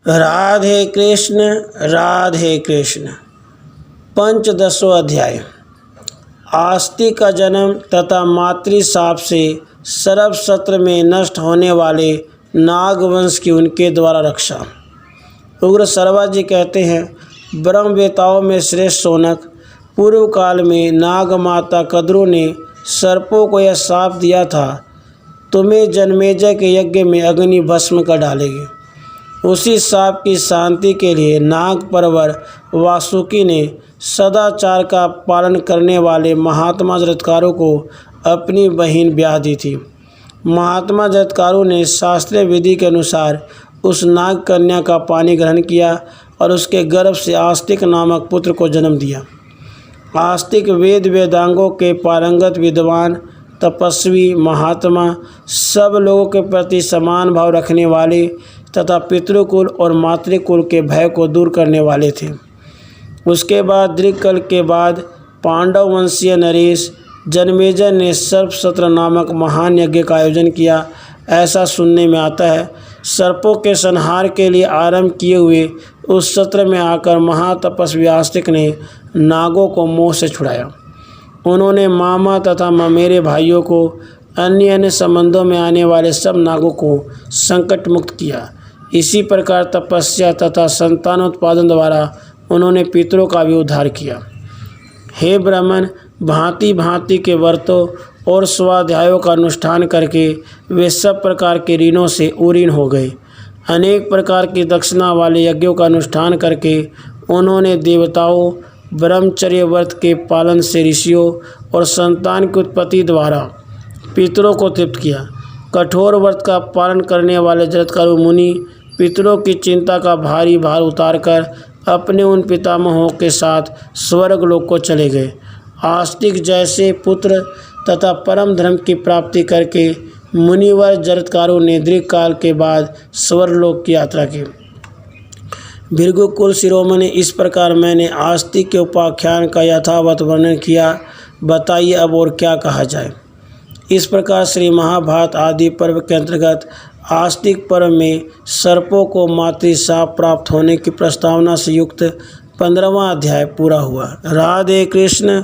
राधे कृष्ण। पंचदशों अध्याय। आस्तिक का जन्म तथा मातृशाप से सर्व सत्र में नष्ट होने वाले नागवंश की उनके द्वारा रक्षा। उग्र सर्वा जी कहते हैं, ब्रह्मवेताओं में श्रेष्ठ शौनक, पूर्व काल में नाग माता कद्रू ने सर्पों को यह शाप दिया था, तुम्हें जन्मेजय के यज्ञ में अग्नि भस्म कर डालेगी। उसी शाप की शांति के लिए नाग परवर वासुकी ने सदाचार का पालन करने वाले महात्मा जरत्कारों को अपनी बहन ब्याह दी थी। महात्मा जरत्कारों ने शास्त्रीय विधि के अनुसार उस नाग कन्या का पानी ग्रहण किया और उसके गर्भ से आस्तिक नामक पुत्र को जन्म दिया। आस्तिक वेद वेदांगों के पारंगत विद्वान, तपस्वी, महात्मा, सब लोगों के प्रति समान भाव रखने वाले तथा पितृकुल और मातृकुल के भय को दूर करने वाले थे। उसके बाद दीर्घकाल के बाद पांडव वंशीय नरेश जन्मेजय ने सर्पसत्र नामक महान यज्ञ का आयोजन किया। ऐसा सुनने में आता है, सर्पों के संहार के लिए आरंभ किए हुए उस सत्र में आकर महातपस्वी आस्तिक ने नागों को मोह से छुड़ाया। उन्होंने मामा तथा ममेरे भाइयों को, अन्य संबंधों में आने वाले सब नागों को संकट मुक्त किया। इसी प्रकार तपस्या तथा संतानोत्पादन द्वारा उन्होंने पितरों का भी उद्धार किया। हे ब्राह्मण, भांति भांति के व्रतों और स्वाध्यायों का अनुष्ठान करके वे सब प्रकार के ऋणों से उरीन हो गए। अनेक प्रकार की दक्षिणा वाले यज्ञों का अनुष्ठान करके उन्होंने देवताओं, ब्रह्मचर्य व्रत के पालन से ऋषियों और संतान की उत्पत्ति द्वारा पितरों को तृप्त किया। कठोर व्रत का पालन करने वाले जरत्कारु मुनि पितरों की चिंता का भारी भार उतारकर अपने उन पितामहों के साथ स्वर्ग लोक को चले गए। आस्तिक जैसे पुत्र तथा परम धर्म की प्राप्ति करके मुनिवर जरत्कारु ने दीर्घ काल के बाद स्वर्गलोक की यात्रा की। भृगुकुल शिरोमणि, इस प्रकार मैंने आस्तिक के उपाख्यान का यथावत वर्णन किया। बताइए अब और क्या कहा जाए। इस प्रकार श्री महाभारत आदि पर्व के अंतर्गत आस्तिक पर्व में सर्पों को मातृशाप प्राप्त होने की प्रस्तावना से युक्त 15वां अध्याय पूरा हुआ। राधे कृष्ण।